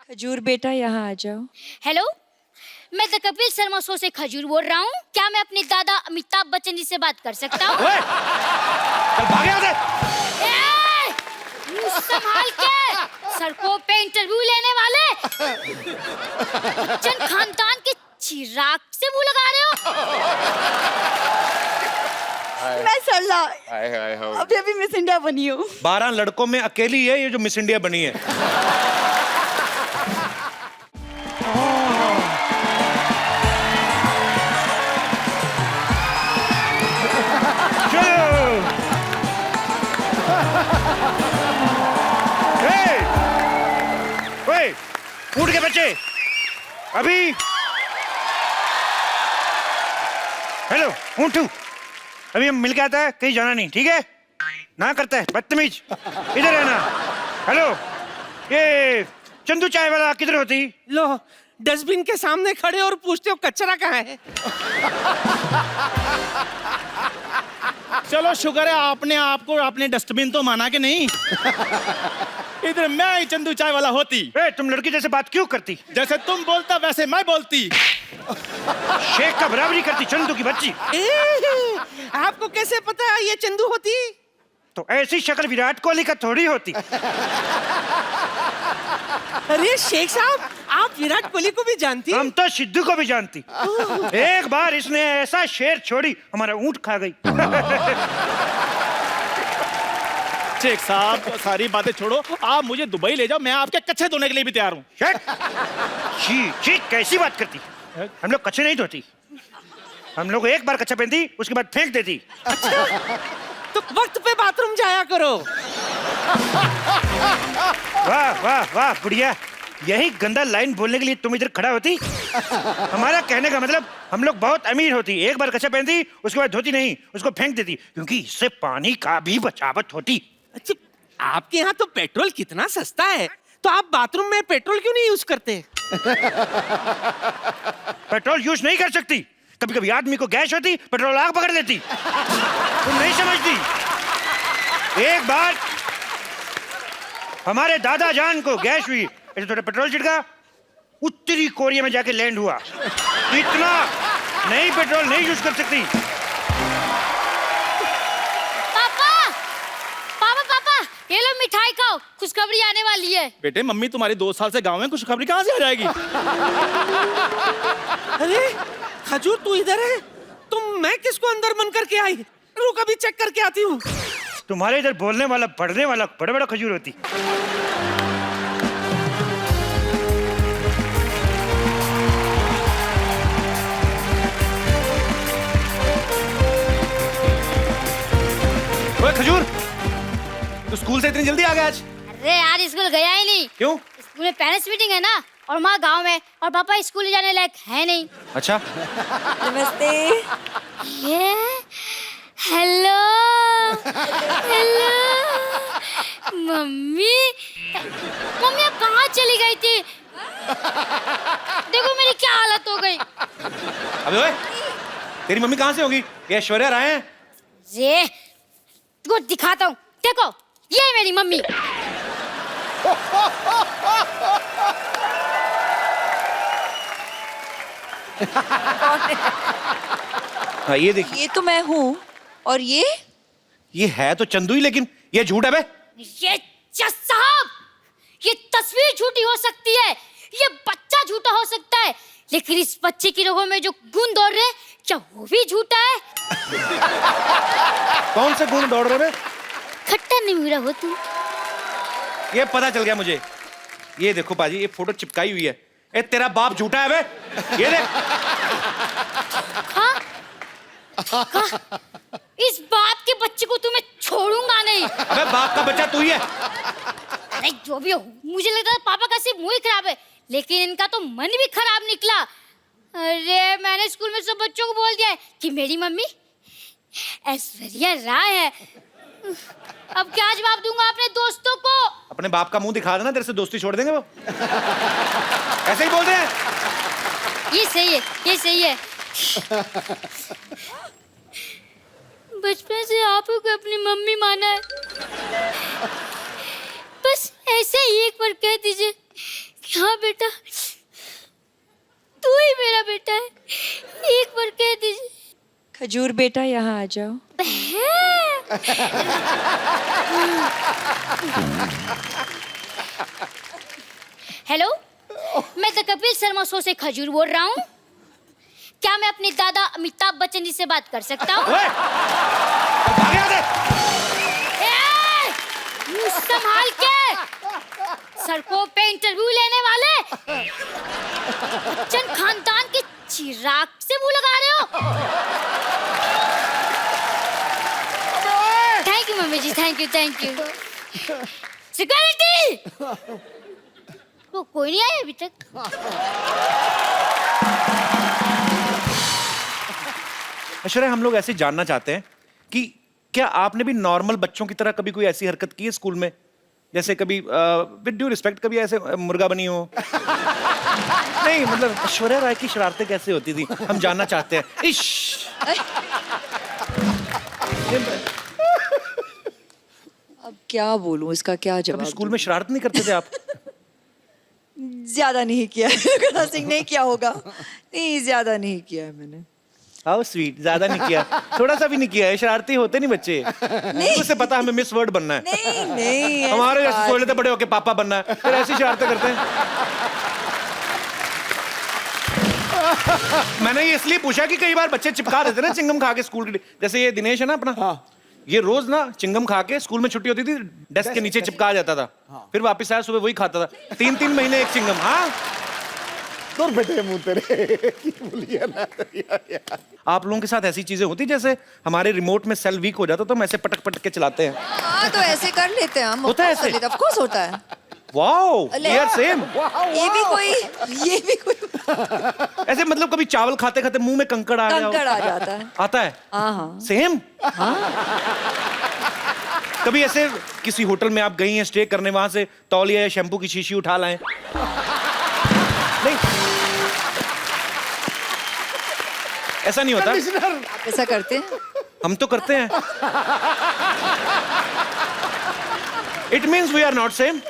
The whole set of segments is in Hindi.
खजूर बेटा यहाँ आ जाओ। हेलो, मैं द कपिल शर्मा शो से खजूर बोल रहा हूँ। क्या मैं अपने दादा अमिताभ बच्चन जी से बात कर सकता हूँ? चल भाग यहाँ से। मुंह संभाल के, सड़कों पे इंटरव्यू लेने वाले बच्चन खानदान के चिराग से मुंह लगा रहे हो। मैं सरला अभी अभी मिस इंडिया बनी हूँ। 12 लड़कों में अकेली है ये जो मिस इंडिया बनी है। उठ के बच्चे अभी। हेलो उठू, अभी हम मिल के आता है, कहीं जाना नहीं, ठीक है? ना करता है बदतमीज, इधर है ना। हेलो, ये चंदू चाय वाला किधर होती? लो, डस्टबिन के सामने खड़े और पूछते हो कचरा कहाँ है। चलो शुक्र है आपने आपको अपने डस्टबिन तो माना कि नहीं। इधर मैं ही चंदू चाय वाला होती। तुम लड़की जैसे बात क्यों करती? जैसे तुम बोलता वैसे मैं बोलती। शेख का बराबरी करती चंदू की बच्ची। आपको कैसे पता ये चंदू होती? तो ऐसी शक्ल विराट कोहली का थोड़ी होती। अरे शेख साहब, आप विराट कोहली को भी जानती? हम तो सिद्धू को भी जानती। एक बार इसने ऐसा शेर छोड़ी, हमारा ऊंट खा गई। शेख साहब सारी बातें छोड़ो, आप मुझे दुबई ले जाओ, मैं आपके कच्चे धोने के लिए भी तैयार हूँ। छी छी, कैसी बात करती? हम लोग कच्चे नहीं धोती, हम लोग एक बार कच्चा पहनती उसके बाद फेंक देती। अच्छा, तो वक्त पे बाथरूम जाया करो। वाह वाह वाह बुढ़िया, यही गंदा लाइन बोलने के लिए तुम इधर खड़ा होती? हमारा कहने का मतलब हम लोग बहुत अमीर होती, एक बार कच्चा पहनती उसके बाद धोती नहीं, उसको फेंक देती, क्योंकि इससे पानी का भी बचावट होती। अच्छा, आपके यहाँ तो पेट्रोल कितना सस्ता है, तो आप बाथरूम में पेट्रोल क्यों नहीं यूज करते? पेट्रोल यूज नहीं कर सकती, कभी कभी आदमी को गैस होती, पेट्रोल आग पकड़ लेती। तुम नहीं समझती। एक बार हमारे दादा जान को गैस हुई, ऐसे थोड़ा पेट्रोल छिड़का, उत्तरी कोरिया में जाके लैंड हुआ। इतना नहीं, पेट्रोल नहीं यूज कर सकती। ये लो मिठाई खाओ, खुशखबरी आने वाली है। बेटे मम्मी तुम्हारी 2 साल से गांव में, खुशखबरी कहाँ से आ जाएगी? अरे खजूर तू इधर है, तुम मैं किसको अंदर मन करके आई? रुक अभी चेक करके आती हूँ। तुम्हारे इधर बोलने वाला पढ़ने वाला बड़ा बड़ा खजूर होती। ओए खजूर, तू स्कूल से इतनी जल्दी आ गया आज? अरे यार स्कूल गया ही नहीं। क्यों? स्कूल में पेरेंट्स मीटिंग है ना, और माँ गांव में, और पापा स्कूल जाने लायक है नहीं। अच्छा। नमस्ते। ये हेलो हेलो मम्मी, मम्मी अब कहाँ चली गई थी? देखो मेरी क्या हालत हो गई। अबे ओए, तेरी मम्मी कहाँ से होगी? ये ऐश्वर्या राय हैं। ये तुमको दिखाता हूँ, देखो ये है मेरी मम्मी। हाँ ये देखिए। ये तो मैं हूँ, और ये है तो चंदू ही, लेकिन ये झूठ है बे। ये जज साहब, ये तस्वीर झूठी हो सकती है, ये बच्चा झूठा हो सकता है, लेकिन इस बच्चे की रगों में जो गुण दौड़ रहे हैं, क्या वो भी झूठा है? कौन से गुण दौड़ रहे बे? खट्टा नहीं मेरा हो तू। ये पता चल गया मुझे। ये देखो बाजी, ये फोटो चिपकाई हुई है। ए तेरा बाप झूठा है बे, ये देख। हाँ? हाँ? इस बाप के बच्चे को तुम्हें छोड़ूंगा नहीं। अबे बाप का बच्चा तू ही है। अरे जो भी हो, मुझे लगता है पापा का सिर्फ मुंह ही खराब है, लेकिन इनका तो मन भी खराब निकला। अरे मैंने स्कूल में सब बच्चों को बोल दिया है कि मेरी मम्मी ऐश्वर्या राय है। अब क्या जवाब दूंगा अपने दोस्तों को? अपने बाप का मुंह दिखा देना, तेरे से दोस्ती छोड़ देंगे वो। ऐसे ही बोल रहे हैं। ये सही है, ये सही है। बचपन से आप को अपनी मम्मी माना है, बस ऐसे ही एक बार कह दीजिए हाँ बेटा, तू ही मेरा बेटा है, एक बार कह दीजिए। खजूर बेटा यहाँ आ जाओ। हेलो, मैं द कपिल शर्मा शो से खजूर बोल रहा हूँ। क्या मैं अपने दादा अमिताभ बच्चन जी से बात कर सकता हूँ? ओए, भाग यहाँ से। मुंह संभाल के, सड़कों पे इंटरव्यू लेने वाले बच्चन खानदान के चिराग से मुंह लगा रहे हो। Thank you mummy ji, thank you thank you. Security, तो कोई नहीं आया अभी तक। ऐश्वर्या, हम लोग ऐसे जानना चाहते हैं कि क्या आपने भी नॉर्मल बच्चों की तरह कभी कोई ऐसी हरकत की है स्कूल में? जैसे कभी विद ड्यू रिस्पेक्ट कभी ऐसे मुर्गा बनी हो? नहीं, मतलब ऐश्वर्या राय की शरारतें कैसे होती थी, हम जानना चाहते हैं। इश, अब क्या बोलूं, इसका क्या जवाब कभी स्कूल में शरारत नहीं करते थे आप? ज्यादा नहीं किया है। सिंह नहीं किया होगा, नहीं ज्यादा नहीं किया है मैंने। हाउ स्वीट, ज्यादा नहीं किया, थोड़ा सा भी नहीं किया है। शरारती होते नहीं बच्चे, उसे पता हमें मिस वर्ड बनना है। नहीं नहीं, हमारे जैसे सोच लेते बड़े होके पापा बनना है, फिर ऐसी शरारतें करते हैं। मैंने ये इसलिए पूछा कि कई बार बच्चे चिपका देते ना चिंगम खा के स्कूल के। जैसे ये दिनेश है ना अपना, ये रोज ना चिंगम खा के स्कूल में छुट्टी होती थी डेस्क के नीचे चिपका जाता था। फिर वापस आया सुबह वही खाता था, 3-3 महीने एक चिंगम। हाँ, दूर बेटे मुंह तेरे बोलिए ना यार। आप लोगों के साथ ऐसी चीजें होती जैसे हमारे रिमोट में सेल वीक हो जाता तो हम ऐसे पटक पटक के चलाते हैं? हाँ तो ऐसे कर लेते हैं हम। होता है ऐसे? ऑफ कोर्स होता है। वाओ, अले, वी आर सेम। ये भी कोई ऐसे मतलब कभी चावल खाते खाते मुंह में कंकड़ आ गया हो? कंकड़ आ जाता है। आता है? हाँ। सेम। कभी ऐसे किसी होटल में आप गई हैं स्टे करने, वहां से तौलिया या शैम्पू की शीशी उठा लाएं? नहीं, ऐसा नहीं होता। आप ऐसा करते हैं? हम तो करते हैं। It means we are not same.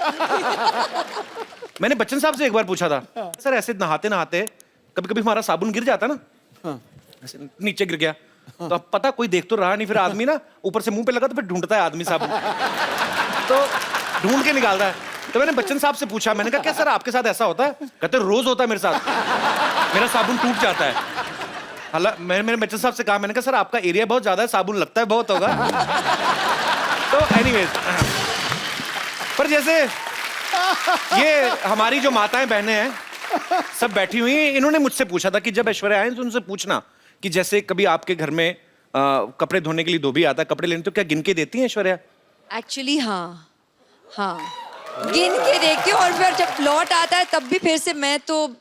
मैंने बच्चन साहब से एक बार पूछा था, सर ऐसे नहाते नहाते कभी कभी हमारा साबुन गिर जाता ना, ऐसे नीचे गिर गया, तो अब पता कोई देख तो रहा नहीं, फिर आदमी ना ऊपर से मुंह पे लगा तो फिर ढूंढता है आदमी साबुन, तो ढूंढ के निकालता है। तो मैंने बच्चन साहब से पूछा, मैंने कहा क्या सर आपके साथ ऐसा होता है? कहते रोज होता है मेरे साथ, मेरा साबुन टूट जाता है। हालांकि मैंने बच्चन साहब से कहा, मैंने कहा सर आपका एरिया बहुत ज्यादा है, साबुन लगता है बहुत होगा। तो एनीवेज, पर जैसे ये हमारी जो माताएं बहनें हैं सब बैठी हुई हैं, इन्होंने मुझसे पूछा था कि जब ऐश्वर्या आए तो उनसे पूछना कि जैसे कभी आपके घर में कपड़े धोने के लिए धोबी आता है कपड़े लेने, तो क्या गिन के देती हैं ऐश्वर्या? एक्चुअली हाँ, गिन के देखती हूँ, और फिर जब लौट आता है तब भी फिर से मैं तो,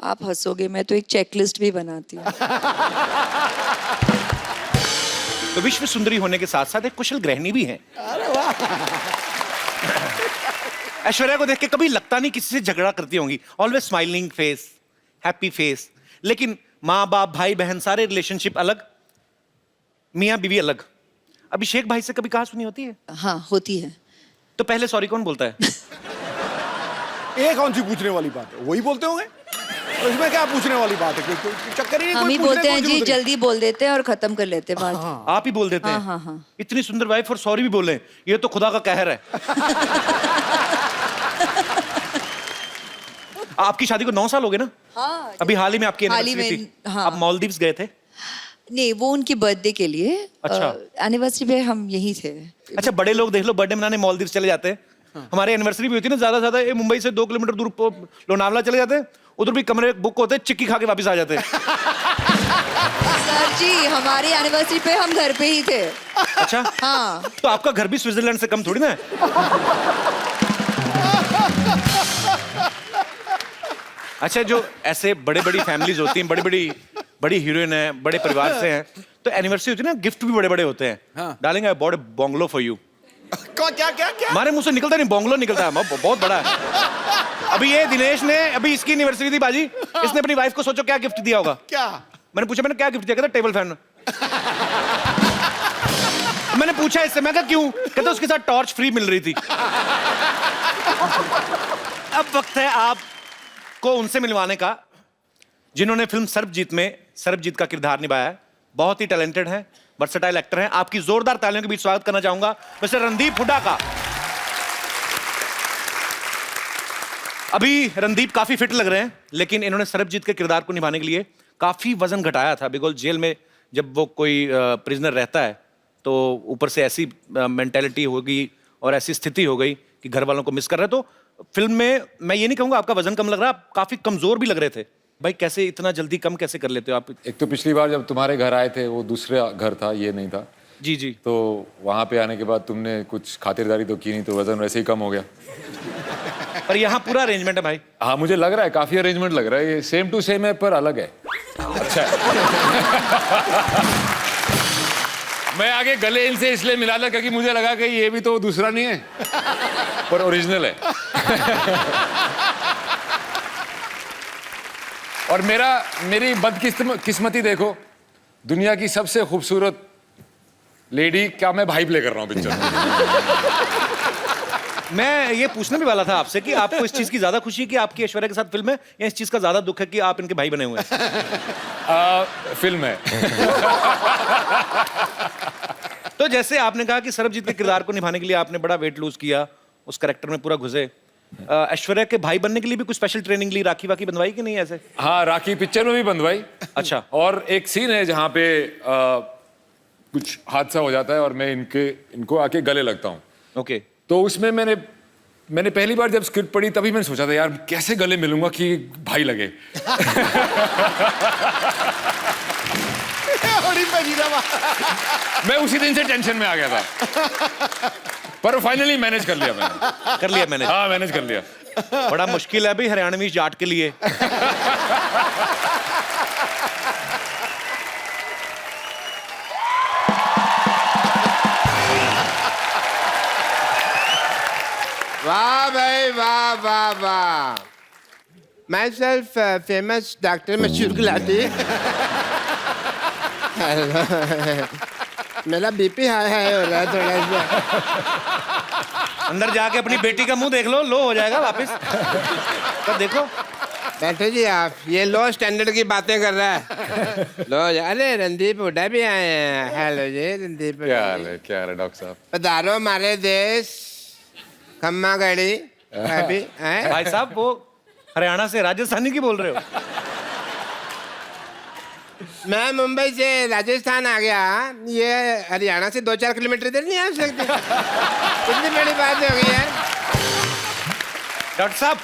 आप हंसोगे, मैं तो एक चेकलिस्ट भी बनाती हूँ। तो विश्व सुंदरी होने के साथ साथ एक कुशल गृहिणी भी है। ऐश्वर्या को देख के कभी लगता नहीं किसी से झगड़ा करती होंगी, always smiling face, happy face. लेकिन माँ बाप भाई बहन सारे रिलेशनशिप अलग, मियाँ बीवी अलग। अभिषेक भाई से कभी कहा सुनी होती है? हाँ होती है। तो पहले सॉरी कौन बोलता है? ये कौन सी पूछने वाली बात है, वही बोलते होंगे। और इसमें क्या पूछने वाली बात है, कोई चक्कर ही नहीं। हम ही बोलते हैं जी, जल्दी बोल देते हैं और खत्म कर लेते हैं बात। आप ही बोल देते हैं? हाँ। इतनी सुंदर वाइफ और सॉरी भी बोले, ये तो खुदा का कहर है। आपकी शादी को 9 साल हो गए ना? हाँ, अभी हाल ही में आपकी हाल ही एनिवर्सरी में, थी। हाँ। आप मालदीव्स गए थे? नहीं, वो उनकी बर्थडे के लिए। अच्छा। एनिवर्सरी पे हम यहीं थे। अच्छा, बड़े लोग देख लो बर्थडे मनाने मालदीव्स चले जाते हैं। हमारे एनिवर्सरी भी होती है ना, ज्यादा ज्यादा मुंबई से 2 किलोमीटर दूर लोनावला चले जाते हैं, उधर भी कमरे बुक होते हैं, चिक्की खा के वापस आ जाते हैं। सर जी, हमारी एनिवर्सरी पे हम घर पे ही थे। अच्छा, हाँ। तो आपका घर भी स्विट्जरलैंड से कम थोड़ी ना है। अच्छा, जो ऐसे बड़े बड़ी फैमिलीज होती हैं, बड़ी हीरोइन है, बड़े परिवार से हैं, तो एनिवर्सरी होती है ना, गिफ्ट भी बड़े बड़े होते हैं। Darling, I bought a bungalow for you. क्या? हमारे मुंह से निकलता नहीं, बंगलो निकलता है, बहुत बड़ा है। अभी ये दिनेश ने, अभी इसकी एनिवर्सरी थी बाजी, इसने अपनी वाइफ को सोचो क्या गिफ्ट दिया होगा? क्या? मैंने पूछा, मैंने क्या गिफ्ट दिया? कहता टेबल फैन। मैंने पूछा इससे, मैं कहा क्यों? कहता उसके साथ टॉर्च फ्री मिल रही थी। अब वक्त है आप आपको उनसे मिलवाने का जिन्होंने फिल्म सर्वजीत में सर्वजीत का किरदार निभाया है। बहुत ही टैलेंटेड हैं, वर्सेटाइल एक्टर हैं। आपकी जोरदार तालियों के बीच स्वागत करना चाहूंगा मिस्टर रणदीप हुड्डा का। अभी रणदीप काफी फिट लग रहे हैं, लेकिन इन्होंने सर्वजीत के किरदार को निभाने के लिए काफी वजन घटाया था। बिकॉज जेल में जब वो कोई प्रिजनर रहता है तो ऊपर से ऐसी मेंटेलिटी होगी और ऐसी स्थिति हो गई कि घर वालों को मिस कर रहे। तो फिल्म में मैं ये नहीं कहूंगा आपका वजन कम लग रहा, आप काफी कमजोर भी लग रहे थे। भाई कैसे इतना जल्दी कम कैसे कर लेते हो आप? एक तो पिछली बार जब तुम्हारे घर आए थे वो दूसरा घर था, ये नहीं था। जी जी। तो वहां पे आने के बाद तुमने कुछ खातिरदारी तो की नहीं, तो वजन वैसे ही कम हो गया। पर यहाँ पूरा अरेंजमेंट है भाई। हाँ मुझे लग रहा है काफी अरेंजमेंट लग रहा है, ये सेम टू सेम है पर अलग है। अच्छा है। मैं आगे गले इनसे इसलिए मिला था क्योंकि मुझे लगा कि ये भी तो दूसरा नहीं है पर ओरिजिनल है। और मेरी बदकिस्मती देखो, दुनिया की सबसे खूबसूरत लेडी क्या मैं भाई प्ले कर रहा हूँ पिक्चर में। मैं ये पूछने भी वाला था आपसे कि आपको इस चीज की ज्यादा खुशी है कि आपकी ऐश्वर्या के साथ फिल्म है, या इस चीज का ज्यादा दुख है कि आप इनके भाई बने हुए हैं? फिल्म है। तो जैसे आपने कहा कि सर्वजीत के किरदार को निभाने के लिए आपने बड़ा वेट लूज किया, उस कैरेक्टर में पूरा घुसे। ऐश्वर्या के भाई बनने के लिए भी कुछ स्पेशल ट्रेनिंग ली, राखी वाखी बंधवाई कि नहीं ऐसे? हाँ राखी पिक्चर में भी बंधवाई। अच्छा। और एक सीन है जहाँ पे कुछ हादसा हो जाता है और मैं इनको आके गले लगता हूँ। ओके। तो उसमें मैंने पहली बार जब स्क्रिप्ट पढ़ी तभी मैंने सोचा था यार कैसे गले मिलूंगा कि भाई लगे। मैं उसी दिन से टेंशन में आ गया था, पर फाइनली मैनेज कर लिया मैंने। कर लिया मैंने? हाँ मैनेज कर लिया। बड़ा मुश्किल है भाई हरियाणवी जाट के लिए। वाह भाई वाह वाह वाह। माई सेल्फ फेमस डॉक्टर मशहूर गुलाटी। मेरा बीपी हाई हाई हो रहा है थोड़ा सा। अंदर जाके अपनी बेटी का मुंह देख लो, लो हो जाएगा वापस। तो देखो। बैठो जी आप, ये लो स्टैंडर्ड की बातें कर रहा है। लो अरे रणदीप हुड्डा भी आए हैं। हेलो जी रणदीप। क्या हाल है डॉक्टर साहब? पधारो हमारे देश खम्मा गढ़ी। अभी भाई साहब वो हरियाणा से राजस्थानी की बोल रहे हो? मैं मुंबई से राजस्थान आ गया, ये हरियाणा से 2-4 किलोमीटर इधर नहीं आ सकते। इतनी बड़ी बात हो गई यार। डॉक्टर साहब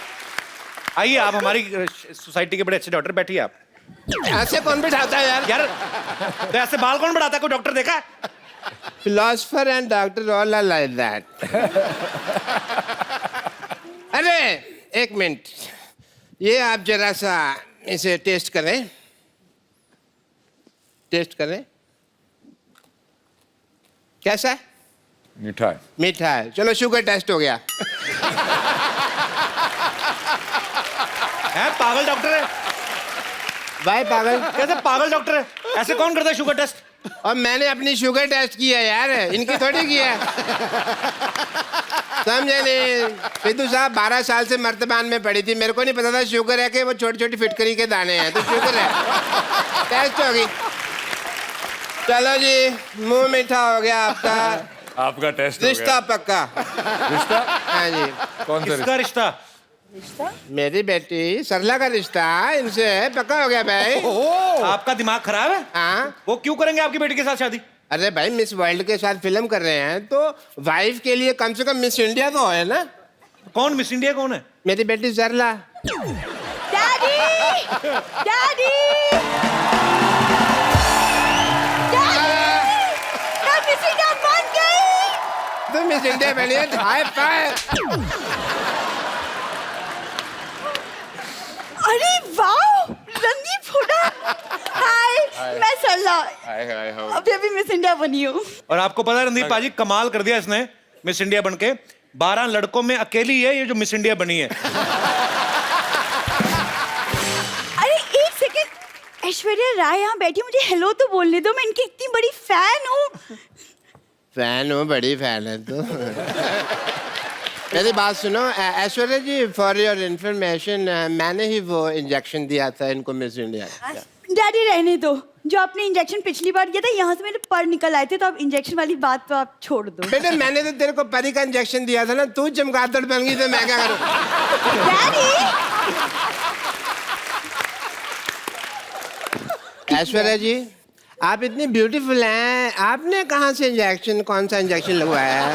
आइए, आप हमारी सोसाइटी के बड़े अच्छे डॉक्टर, बैठिए आप। ऐसे कौन बिठाता है यार? यार तो ऐसे बाल कौन बढ़ाता है? कोई डॉक्टर देखा है? Philosopher and doctor all are like that. अरे एक मिनट, ये आप जरा सा इसे टेस्ट करें। टेस्ट करें, कैसा है? मीठा है। मीठा है, चलो शुगर टेस्ट हो गया। है पागल डॉक्टर है भाई पागल कैसे? पागल डॉक्टर है, ऐसे कौन करता है शुगर टेस्ट? और मैंने अपनी शुगर टेस्ट की है यार, इनकी थोड़ी की है। समझे नहीं? सिद्धू साहब 12 साल से मर्तबान में पड़ी थी, मेरे को नहीं पता था शुगर है कि वो छोटी छोटी फिटकरी के दाने हैं। तो शुगर है, टेस्ट हो गई। चलो जी, मुंह मीठा हो गया आपका। आपका टेस्ट हो गया। रिश्ता पक्का। रिश्ता? हाँ जी। कौन सा किसका रिश्ता? मेरी बेटी सरला का रिश्ता इनसे पक्का हो गया भाई। आपका दिमाग खराब है? हाँ। वो क्यों करेंगे आपकी बेटी के साथ शादी? अरे भाई मिस वर्ल्ड के साथ फिल्म कर रहे हैं तो वाइफ के लिए कम से कम मिस इंडिया तो है ना। कौन मिस इंडिया कौन है? मेरी बेटी सरला। डैडी डैडी मिस इंडिया बन गई। तो मिस इंडिया बनी है, हाई फाइव। अरे वाह, रणदीप हुड्डा। हाय, मैं सरला। अभी अभी मिस इंडिया बनी हूँ। और आपको पता है रणदीप पाजी, कमाल कर दिया इसने मिस इंडिया बनके। 12 लड़कों में अकेली है ये जो मिस इंडिया बनी है। अरे एक सेकंड, ऐश्वर्या राय यहाँ बैठी, मुझे हेलो तो बोलने दो, मैं इनकी इतनी बड़ी फैन हूँ। फैन हूँ, बड़ी फैन है तो। मेरी बात सुनो ऐश्वर्या जी, फॉर योर इन्फॉर्मेशन मैंने ही वो इंजेक्शन दिया था इनको मिस इंडिया। डैडी रहने दो, जो आपने इंजेक्शन पिछली बार किया था यहाँ से मेरे पर निकल आए थे, तो अब इंजेक्शन वाली बात तो आप छोड़ दो। बेटे मैंने तो तेरे को परी का इंजेक्शन दिया था ना, तू चमगादड़ बन गई तो मैं क्या करूं? डैडी ऐश्वर्या जी, आप इतनी ब्यूटीफुल हैं, आपने कहाँ से इंजेक्शन, कौन सा इंजेक्शन लगवाया है?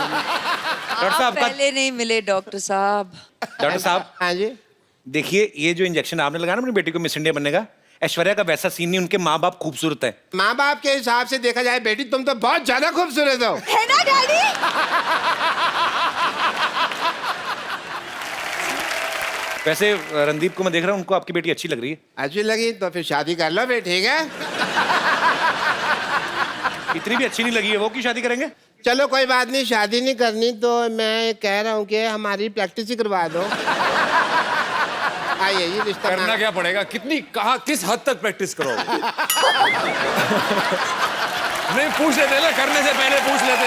डॉक्टर साहब का पहले नहीं मिले डॉक्टर साहब। डॉक्टर साहब हाँ जी, देखिए, ये जो इंजेक्शन आपने लगाया ना अपनी बेटी को मिस इंडिया बनने का, ऐश्वर्या का वैसा सीन नहीं, उनके माँ बाप खूबसूरत है। माँ बाप के हिसाब से देखा जाए बेटी तुम तो बहुत ज्यादा खूबसूरत हो। है ना डैडी? वैसे रणदीप को मैं देख रहा हूँ, उनको आपकी बेटी अच्छी लग रही है। अच्छी लगी तो फिर शादी कर लो फिर, ठीक है? इतनी भी अच्छी नहीं लगी है, वो क्यों शादी करेंगे? चलो कोई बात नहीं, शादी नहीं करनी तो मैं कह रहा हूँ कि हमारी प्रैक्टिस ही करवा दो। आइए ये रिश्ता करना क्या पड़ेगा? कितनी, कहाँ, किस हद तक प्रैक्टिस करोगे? नहीं पूछ लेते ना, करने से पहले पूछ लेते।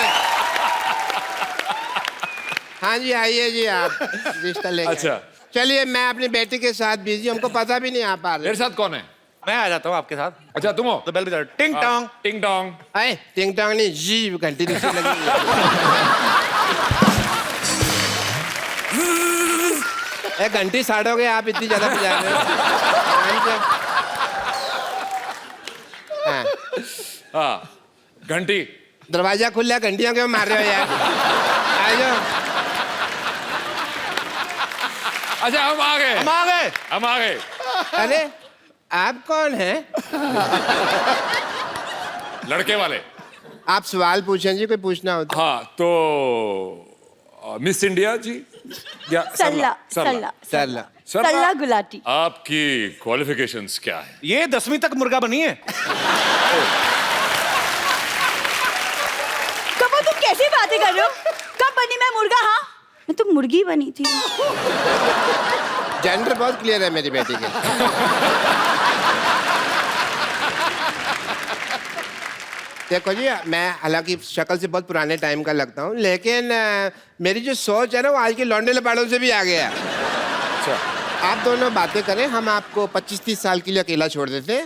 हाँ जी आइए जी, आप रिश्ता लेके अच्छा। चलिए, मैं अपनी बेटी के साथ बिजी, हमको पता भी नहीं आ पा रहा। मेरे साथ कौन है? मैं आ जाता हूँ आपके साथ। अच्छा तुम हो? तो बेल बजा, टिंग टोंग। टिंग टोंग। अरे टिंग टोंग नहीं, जी घंटी दूसरी लगी। घंटी साड़ोगे आप, इतनी ज्यादा बजा रहे हो। हाँ। हाँ घंटी। दरवाजा खुला, घंटियों क्यों मार रहे हो यार? आ जाओ। अच्छा हम आ गए, हम आ गए। अरे आप कौन हैं? लड़के वाले। आप सवाल पूछें जी, कोई पूछना हो तो। हाँ तो मिस इंडिया जी या सल्ला सरला? सल्ला सरला। सल्ला गुलाटी। आपकी क्वालिफिकेशंस क्या है? ये 10वीं तक मुर्गा बनी है। कब तुम कैसी बातें कर रहे हो? कब बनी मैं मुर्गा? हाँ मैं तो मुर्गी बनी थी। जेंडर बहुत क्लियर है मेरी बेटी के। देखो जी, मैं हालांकि शक्ल से बहुत पुराने टाइम का लगता हूँ, लेकिन मेरी जो सोच है ना वो आज के लौंडे लपाड़ों से भी आ गया। अच्छा आप दोनों बातें करें, हम आपको 25-30 साल के लिए अकेला छोड़ देते हैं।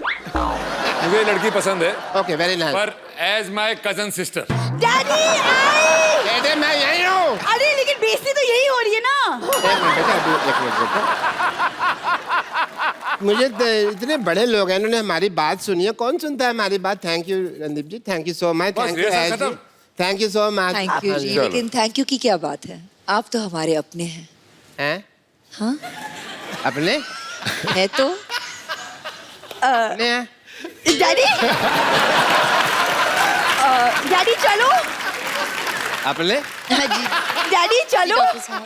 मुझे ये लड़की पसंद है, ओके वेरी नाइस। पर as my cousin sister. Daddy आई। बेटे मैं यही हूँ। अरे लेकिन बेइज्जती तो यही हो रही है ना। एक मिनट बेटा, एक मिनट बेटा। मुझे इतने बड़े लोग हैं, इन्होंने हमारी बात सुनी है। कौन सुनता है हमारी बात? Thank you Randeep ji, thank you so much. Thank you rehearsal खत्म? Thank you so much. Thank you जी, लेकिन थैंक यू की क्या बात है? आप तो हमारे अपने हैं। हैं? हाँ अपने? है तो। अपने हैं? डैडी डैडी चलो। अपने? हाँ जी डैडी चलो। डॉक्टर साहब।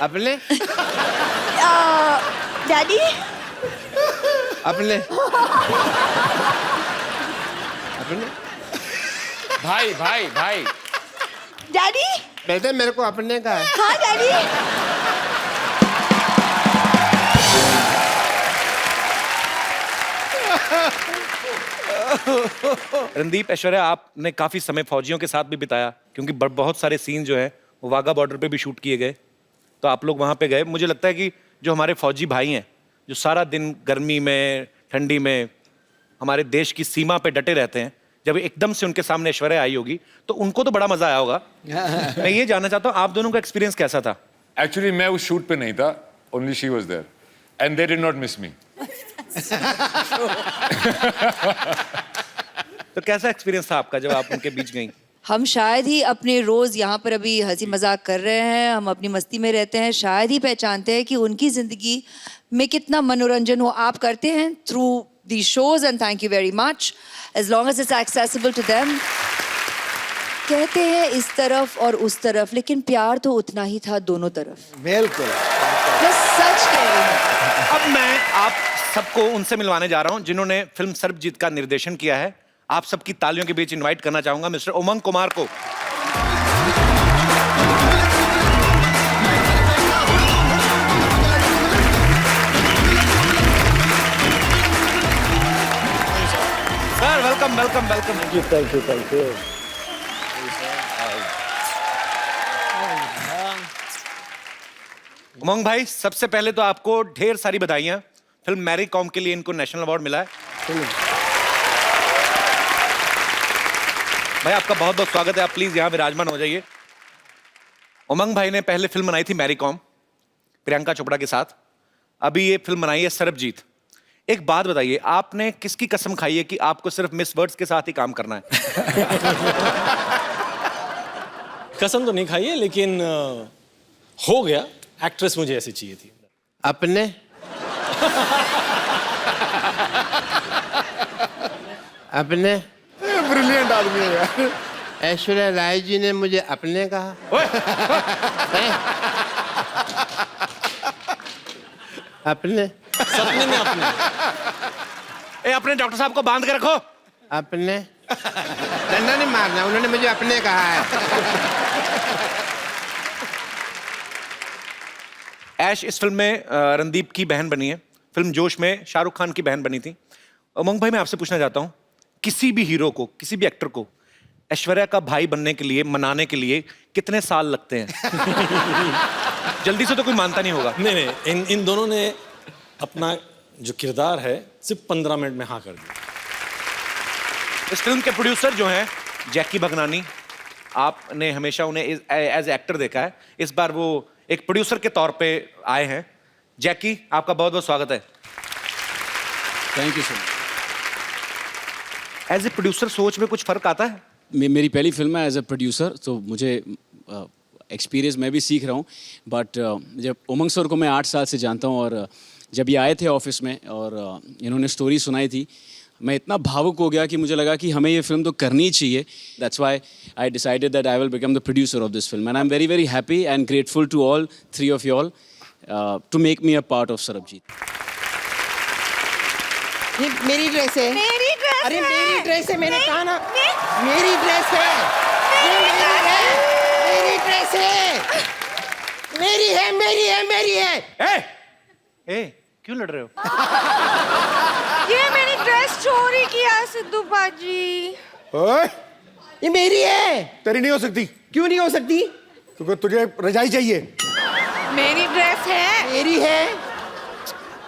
अपने? डैडी अपने? अपने? भाई भाई भाई। डैडी। बेटे मेरे को अपने का है। हाँ डैडी। रणदीप, ऐश्वर्या, आपने काफी समय फौजियों के साथ भी बिताया, क्योंकि बहुत सारे सीन जो हैं वो वाघा बॉर्डर पे भी शूट किए गए, तो आप लोग वहां पे गए। मुझे लगता है कि जो हमारे फौजी भाई हैं, जो सारा दिन गर्मी में ठंडी में हमारे देश की सीमा पे डटे रहते हैं, जब एकदम से उनके सामने ऐश्वर्या आई होगी तो उनको तो बड़ा मजा आया होगा। मैं ये जानना चाहता हूँ, आप दोनों का एक्सपीरियंस कैसा था? एक्चुअली मैं उस शूट पे नहीं था, only she was there and they did not miss me. तो कैसा एक्सपीरियंस था आपका जब आप उनके बीच गई? हम शायद ही अपने रोज यहाँ पर अभी हंसी मजाक कर रहे हैं, हम अपनी मस्ती में रहते हैं, शायद ही पहचानते हैं कि उनकी जिंदगी में कितना मनोरंजन हो आप करते हैं through the shows, and thank you very much as long as it's accessible to them. कहते हैं इस तरफ और उस तरफ, लेकिन प्यार तो उतना ही था दोनों तरफ। बिल्कुल। मैं सच कह रही हूँ। अब मैं आप सबको उनसे मिलवाने जा रहा हूं जिन्होंने फिल्म सर्वजीत का निर्देशन किया है। आप सबकी तालियों के बीच इनवाइट करना चाहूंगा मिस्टर उमंग कुमार को। Sir welcome welcome welcome. Thank you. Umang भाई, सबसे पहले तो आपको ढेर सारी बधाइयां। फिल्म मैरी कॉम के लिए इनको नेशनल अवार्ड मिला है। भाई आपका बहुत बहुत स्वागत है, आप प्लीज यहाँ विराजमान हो जाइए। उमंग भाई ने पहले फिल्म बनाई थी मैरी कॉम, प्रियंका चोपड़ा के साथ। अभी ये फिल्म बनाई है सरबजीत। एक बात बताइए, आपने किसकी कसम खाई है कि आपको सिर्फ मिस वर्ड्स के साथ ही काम करना है? कसम तो नहीं खाई है, लेकिन हो गया। एक्ट्रेस मुझे ऐसी चाहिए थी। अपने अपने ब्रिलियंट आदमी है यार। ऐश्वर्या राय जी ने मुझे अपने कहा। हैं? अपने सपने में अपने। अपने डॉक्टर साहब को बांध के रखो। अपने डंडा नहीं मारना, उन्होंने मुझे अपने कहा है। ऐश इस फिल्म में रणदीप की बहन बनी है। फिल्म जोश में शाहरुख खान की बहन बनी थी। उमंग भाई, मैं आपसे पूछना चाहता हूँ, किसी भी हीरो को, किसी भी एक्टर को ऐश्वर्या का भाई बनने के लिए, मनाने के लिए कितने साल लगते हैं? जल्दी से तो कोई मानता नहीं होगा। नहीं, इन दोनों ने अपना जो किरदार है सिर्फ 15 मिनट में हाँ कर दिया। इस फिल्म के प्रोड्यूसर जो हैं जैकी भगनानी, आपने हमेशा उन्हें एज एक्टर देखा है, इस बार वो एक प्रोड्यूसर के तौर पे आए हैं। जैकी, आपका बहुत बहुत स्वागत है। Thank you sir. As a producer सोच में कुछ फर्क आता है? मेरी पहली फिल्म है एज ए प्रोड्यूसर, तो मुझे एक्सपीरियंस मैं भी सीख रहा हूँ। बट जब उमंग सर को मैं 8 साल से जानता हूँ, और जब ये आए थे ऑफिस में और इन्होंने स्टोरी सुनाई थी, मैं इतना भावुक हो गया कि मुझे लगा कि हमें ये फिल्म तो करनी ही चाहिए। That's why I decided that I will become the producer of this film, and I am very very happy and grateful to all 3 of you all to make me a part of Sarabjit. ये मेरी ड्रेस है। मेरी ड्रेस अरे है। मेरी ड्रेस है, मैंने कहा ना। मे- मेरी ड्रेस है। ये मेरी है। मेरी ड्रेस है। मेरी है, मेरी है, मेरी है। ए, क्यों लड़ रहे हो? ये मेरी ड्रेस चोरी किया सिद्धू बाजी। ओए, ये मेरी है। तेरी नहीं हो सकती, क्यों नहीं हो सकती? क्योंकि तुझे रजाई चाहिए। मेरी ड्रेस है। मेरी है।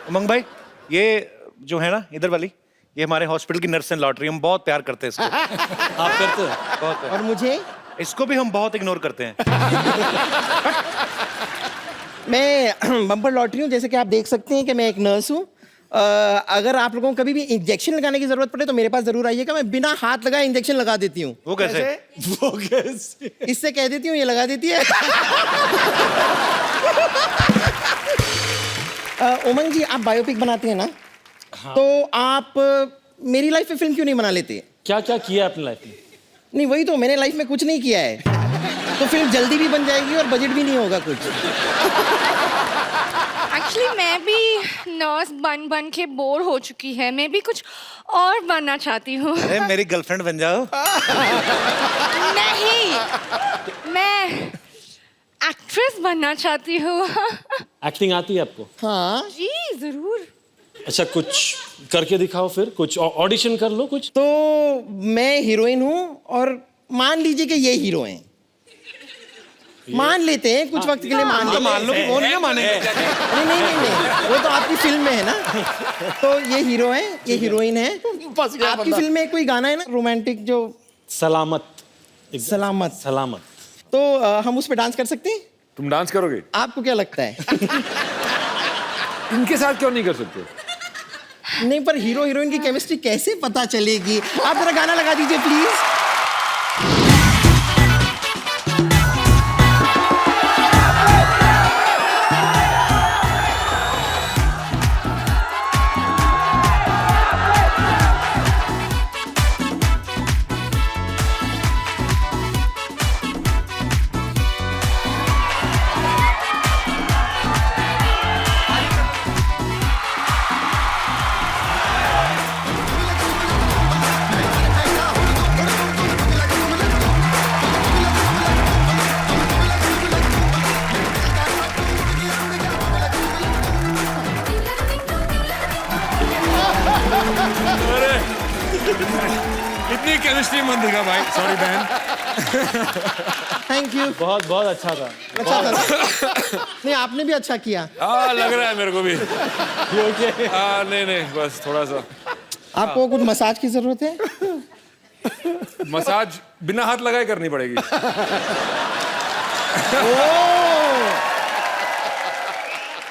उमंग भाई, ये जो है ना इधर वाली, ये हमारे हॉस्पिटल की नर्स एंड लॉटरी, हम बहुत प्यार करते हैं इसको। आप करते हो? बहुत प्यार। और मुझे? इसको भी हम बहुत इग्नोर करते हैं। मैं बम्पर लॉटरी हूँ, जैसे कि आप देख सकते हैं कि मैं एक नर्स हूँ। अगर आप लोगों को कभी भी इंजेक्शन लगाने की जरूरत पड़े तो मेरे पास जरूर आइएगा, मैं बिना हाथ लगाए इंजेक्शन लगा देती हूँ। वो कैसे? वो कैसे? इससे कह देती हूँ, ये लगा देती है। उमंग जी, आप बायोपिक बनाते हैं ना? हाँ। तो आप मेरी लाइफ में फिल्म क्यों नहीं बना लेते? क्या क्या किया अपनी लाइफ में? नहीं, वही तो, मैंने लाइफ में कुछ नहीं किया है। तो फिल्म जल्दी भी बन जाएगी और बजट भी नहीं होगा कुछ। एक्चुअली मैं भी नर्स बन के बोर हो चुकी है, मैं भी कुछ और बनना चाहती हूँ। अरे मेरी गर्लफ्रेंड बन जाओ। नहीं, मैं एक्ट्रेस बनना चाहती हूँ। एक्टिंग आती है आपको? हाँ जी जरूर। अच्छा, कुछ करके दिखाओ फिर, कुछ ऑडिशन कर लो कुछ। तो मैं हीरोइन हूँ और मान लीजिए कि ये हीरो हैं। मान लेते हैं कुछ वक्त के लिए, मान लेते हैं। मान लो कि वो नहीं मानेंगे। नहीं नहीं नहीं नहीं, वो तो आपकी फिल्म में है ना। तो ये हीरो है, ये हीरोइन है। आपकी फिल्म में कोई गाना है ना रोमांटिक, जो सलामत। सलामत। सलामत। तो हम उस पर डांस कर सकते हैं? तुम डांस करोगे? आपको क्या लगता है? इनके साथ क्यों नहीं कर सकते? नहीं, पर हीरो हीरोइन की केमिस्ट्री कैसे पता चलेगी? आप जरा गाना लगा दीजिए प्लीज। इतनी केमिस्ट्री मत दिखा भाई, सॉरी बहन। Thank you. बहुत बहुत अच्छा था। अच्छा था ना? नहीं, आपने भी अच्छा किया। हाँ लग रहा है मेरे को भी। हाँ नहीं बस थोड़ा सा। आपको कुछ मसाज की जरूरत है? मसाज बिना हाथ लगाए करनी पड़ेगी।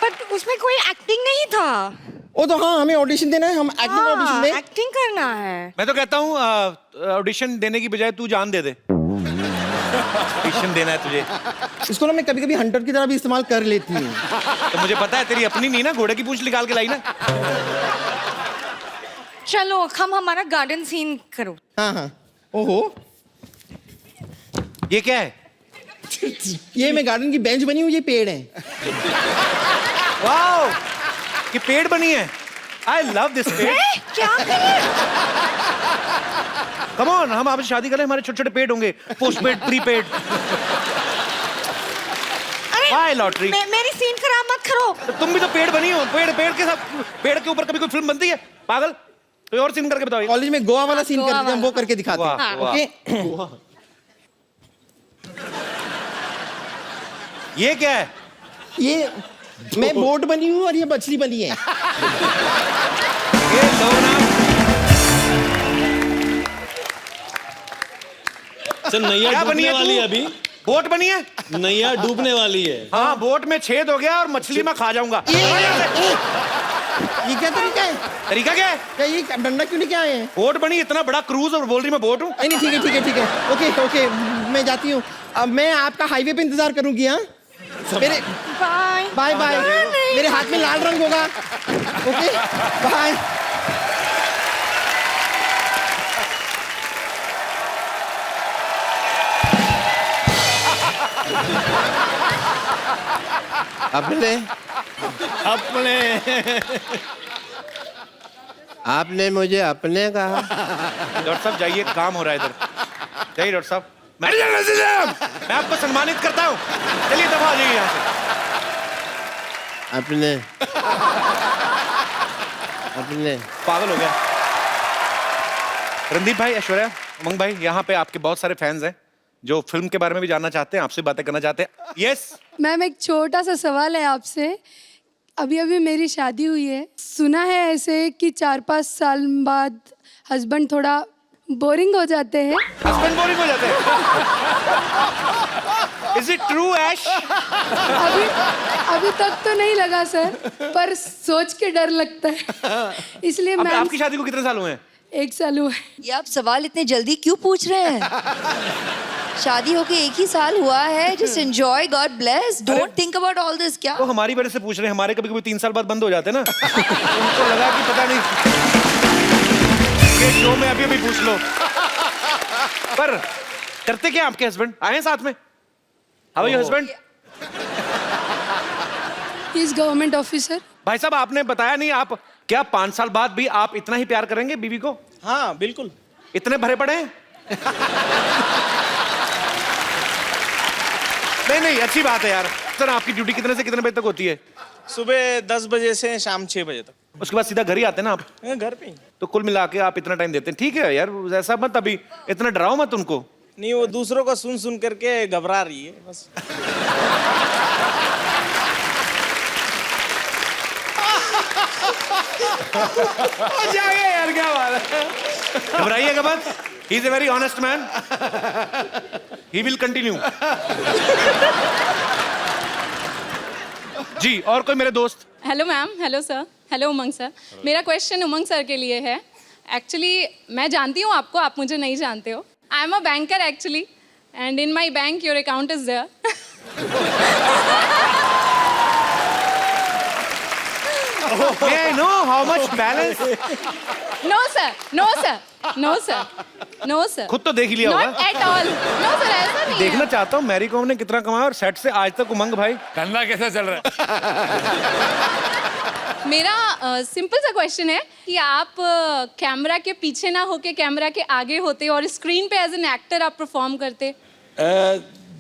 बट उसमें कोई एक्टिंग नहीं था। ओ तो हाँ, हमें ऑडिशन देना है, हम एक्टिंग ऑडिशन दें। एक्टिंग करना है। मैं तो कहता हूँ ऑडिशन देने की बजाय तू जान दे दे। ऑडिशन देना है तुझे। इसको ना मैं कभी कभी हंटर की तरह भी इस्तेमाल कर लेती हूँ। तो मुझे पता है तेरी अपनी नहीं ना, घोड़े की पूंछ निकाल के लाई ना। चलो हम हमारा गार्डन सीन करो। हाँ। ओहो, ये क्या है? ये मैं गार्डन की बेंच बनी हुई, ये पेड़ है। वाओ, ये पेड़ बनी है। आई लव दिस पेड़। क्या कम ऑन, हम आपसे शादी करें, हमारे छोटे छोटे पेड़ होंगे, पोस्ट पेड, प्रीपेड। हाय लॉटरी। मेरी सीन खराब मत करो। तुम भी तो पेड़ बनी हो। पेड़ के साथ, पेड़ के ऊपर कभी कोई फिल्म बनती है? पागल, कोई और सीन करके बताओ। कॉलेज में गोवा वाला सीन करते थे हम, वो करके दिखाते हैं। वाह, वाह। ओके। ये क्या है? ये मैं बोट बनी हूँ और ये मछली बनी है। ये लो ना। सर नैया क्या बनी डूबने है वाली तू? है अभी। बोट बनी है? नैया डूबने वाली है। हाँ, बोट में छेद हो गया और मछली में खा जाऊंगा। ये क्या तरीका है? तरीका क्या है? क्या ये डंडा क्यों लेके आए हैं? बोट बनी, इतना बड़ा क्रूज, और बोल रही मैं बोट हूँ। नहीं ठीक है। ओके मैं जाती हूँ। अब मैं आपका हाईवे पे इंतजार करूंगी। हाँ, मेरे बाय। मेरे हाथ में लाल रंग होगा। Okay bye. अपने आपने मुझे अपने कहा। डॉक्टर साहब जाइए, काम हो रहा है इधर। जाइए डॉक्टर साहब। मैं आपको सम्मानित करता हूँ। चलिए दफा हो जाइए यहाँ से। अपने पागल हो गया। रणदीप भाई, ऐश्वर्या, उमंग भाई, यहाँ पे आपके बहुत सारे फैंस हैं जो फिल्म के बारे में भी जानना चाहते हैं, आपसे बातें करना चाहते हैं। यस मैम, एक छोटा सा सवाल है आपसे। अभी मेरी शादी हुई है, सुना है ऐसे कि 4-5 साल बाद हस्बैंड थोड़ा बोरिंग हो जाते हैं। हस्बैंड बोरिंग हो जाते हैं? इज इट ट्रू ऐश? अभी तक तो नहीं लगा सर, पर सोच के डर लगता है, इसलिए मैं। आपकी शादी को कितने साल हुए हैं? 1 साल हुआ है। ये आप सवाल इतने जल्दी क्यों पूछ रहे हैं? शादी होके 1 ही साल हुआ है। Just enjoy, God bless, don't think about all this. क्या तो हमारी वजह से पूछ रहे हैं? हमारे कभी कभी 3 साल बाद बंद हो जाते हैं ना। उनको लगा कि पता नहीं ये शो में अभी पूछ लो। पर करते क्या आपके हस्बैंड? आए हैं साथ में? How are your husband? He is government officer. भाई साहब, आपने बताया नहीं, आप क्या 5 साल बाद भी आप इतना ही प्यार करेंगे बीवी को? हाँ बिल्कुल। इतने भरे पड़े हैं? नहीं, अच्छी बात है यार। सर, आपकी ड्यूटी कितने से कितने बजे तक होती है? सुबह 10 बजे से शाम 6 बजे तक। उसके बाद सीधा घर ही आते हैं ना आप? घर पे ही। तो कुल मिला के आप इतना टाइम देते हैं। ठीक है यार, ऐसा मत, अभी इतना डराओ मत उनको। नहीं, वो दूसरों का सुन करके घबरा रही है बस। जाइए यार, क्या बात है। घबराइएगा मत, he is a very honest man, he will continue. जी, और कोई मेरे दोस्त? Hello ma'am, hello sir, hello Umang sir. मेरा क्वेश्चन उमंग सर के लिए है। एक्चुअली मैं जानती हूँ आपको, आप मुझे नहीं जानते हो। I am a banker actually, and in my bank your account is there. May I know how much balance? No sir, no sir, no sir, no sir. खुद तो देख ही लिया होगा। Not at all. No sir, ऐसा नहीं है। देखना चाहता हूँ मैरी कॉम ने कितना कमाया और सेट से आज तक उमंग भाई धंधा कैसा चल रहा है? मेरा सिंपल सा क्वेश्चन है कि आप कैमरा के पीछे ना होके कैमरा के आगे होते और स्क्रीन पे एज एन एक्टर आप परफॉर्म करते?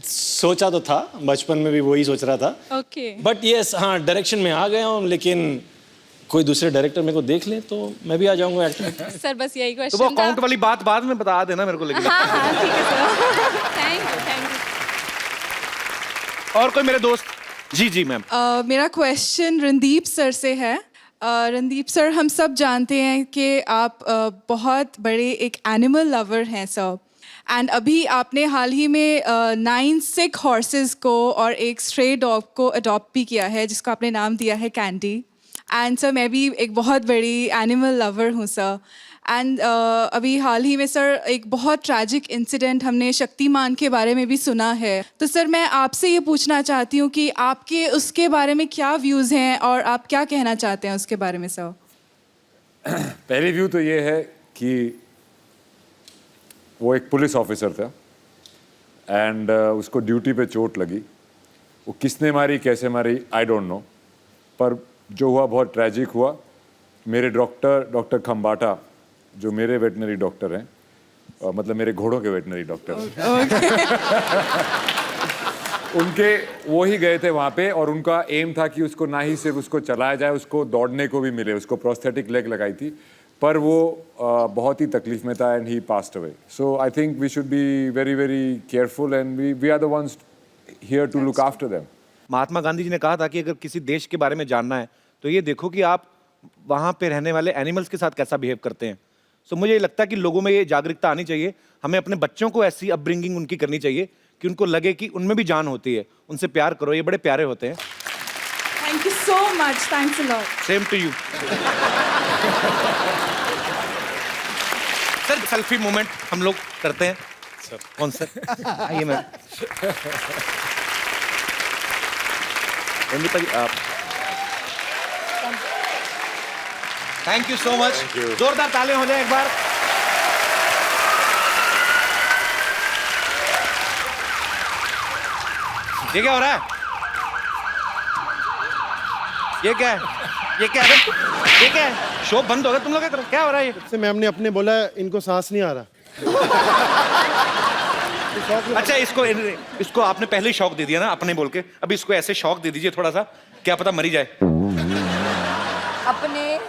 सोचा तो था, बचपन में भी वही सोच रहा था। ओके। बट यस, हाँ, डायरेक्शन में आ गया हूँ, लेकिन कोई दूसरे डायरेक्टर मेरे को देख ले तो मैं भी आ जाऊंगा एक्टर। सर बस यही तो वो क्वेश्चन था। अकाउंट वाली बात बाद में बता देना मेरे को, लेकिन हाँ ठीक है सर। Thank you. और कोई मेरे दोस्त? जी जी मैम। मेरा क्वेश्चन रणदीप सर से है। रणदीप सर, हम सब जानते हैं कि आप बहुत बड़े एक एनिमल लवर हैं सर, एंड अभी आपने हाल ही में 9 सिक हॉर्सेस को और एक स्ट्रे डॉग को अडॉप्ट भी किया है, जिसको आपने नाम दिया है कैंडी। एंड सर मैं भी एक बहुत बड़ी एनिमल लवर हूँ सर, एंड अभी हाल ही में सर एक बहुत ट्रैजिक इंसिडेंट हमने शक्तिमान के बारे में भी सुना है। तो सर मैं आपसे ये पूछना चाहती हूँ कि आपके उसके बारे में क्या व्यूज़ हैं और आप क्या कहना चाहते हैं उसके बारे में सर? पहली व्यू तो ये है कि वो एक पुलिस ऑफिसर था एंड उसको ड्यूटी पे चोट लगी। वो किसने मारी कैसे मारी आई डोंट नो, पर जो हुआ बहुत ट्रैजिक हुआ। मेरे डॉक्टर खम्बाटा जो मेरे वेटनरी डॉक्टर हैं, मतलब मेरे घोड़ों के वेटनरी डॉक्टर उनके वो ही गए थे वहाँ पे, और उनका एम था कि उसको ना ही सिर्फ उसको चलाया जाए, उसको दौड़ने को भी मिले। उसको प्रोस्थेटिक लेग लगाई थी, पर वो बहुत ही तकलीफ में था and he passed away. So I think we should be very very careful and we are the ones here to look after them. Mahatma Gandhi ji ने कहा था कि अगर किसी देश के बारे में जानना है तो ये देखो कि आप वहाँ पे रहने वाले एनिमल्स के साथ कैसा बिहेव करते हैं। सो मुझे ये लगता है कि लोगों में ये जागरूकता आनी चाहिए। हमें अपने बच्चों को ऐसी अपब्रिंगिंग उनकी करनी चाहिए कि उनको लगे कि उनमें भी जान होती है। उनसे प्यार करो, ये बड़े प्यारे होते हैं। Thank you so much, thanks a lot. Same to you. Sir selfie moment हम लोग करते हैं सर। कौन सर? आइए ma'am. Thank you so much. जोरदार तालियां हो जाए एक बार। ये क्या हो रहा है? ये क्या है? ये क्या है? ये क्या है? शो बंद हो गया तुम लोग का? क्या हो रहा है ये? से मैम ने अपने बोला इनको सांस नहीं आ रहा। अच्छा इसको आपने पहले ही शौक दे दिया ना अपने बोल के, अब इसको ऐसे शौक दे दीजिए थोड़ा सा, क्या पता मरी जाए। अपने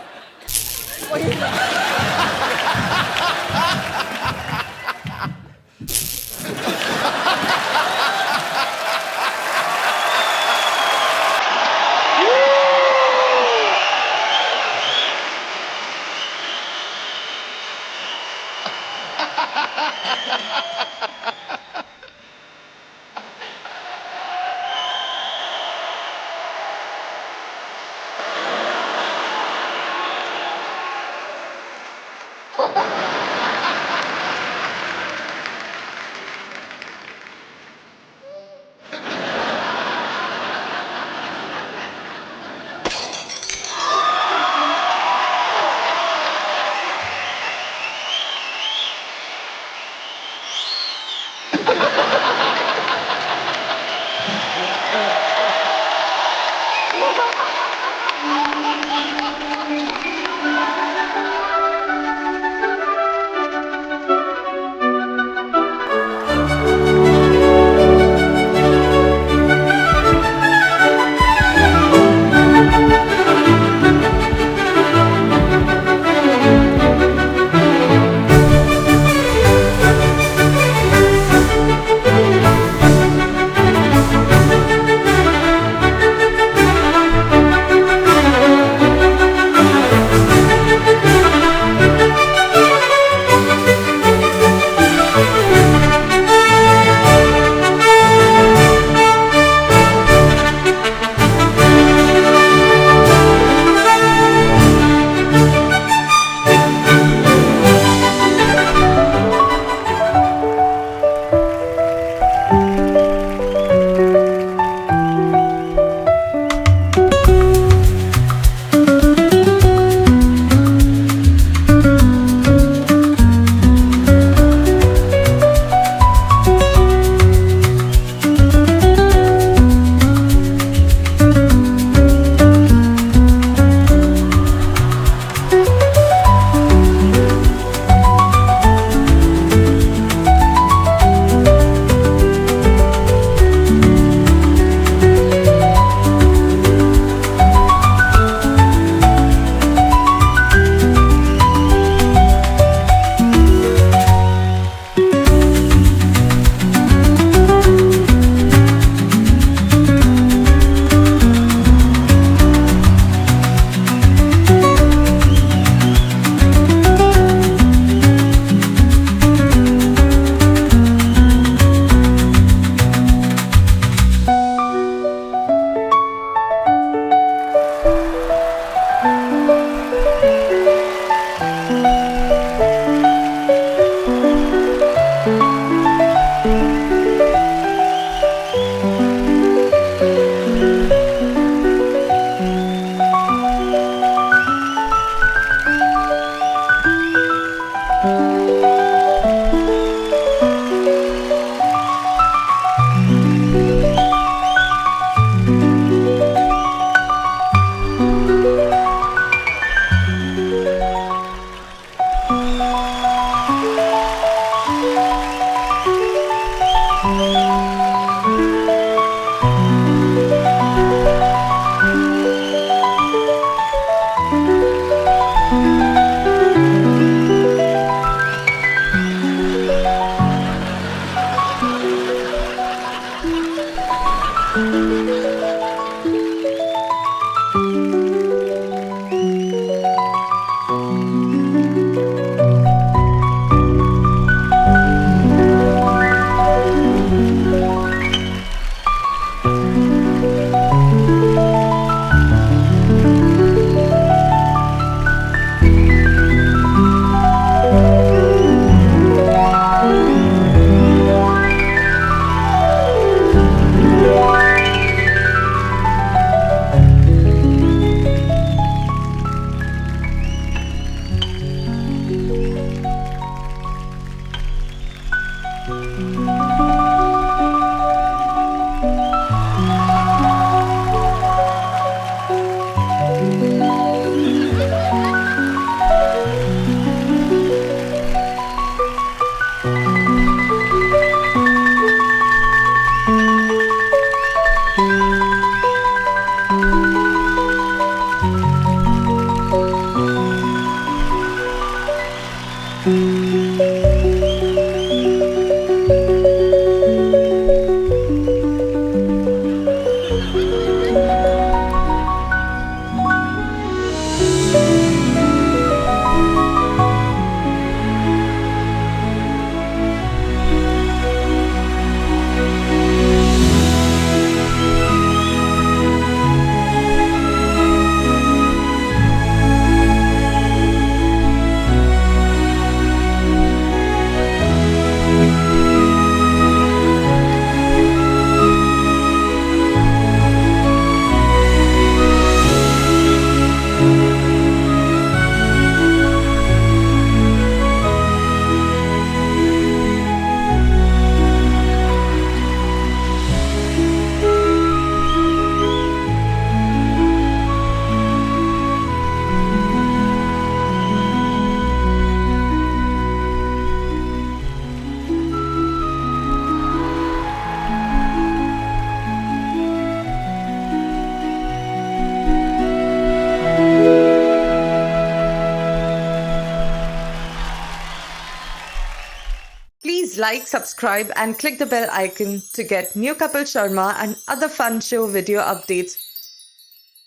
like, subscribe, and click the bell icon to get new Kapil Sharma and other fun show video updates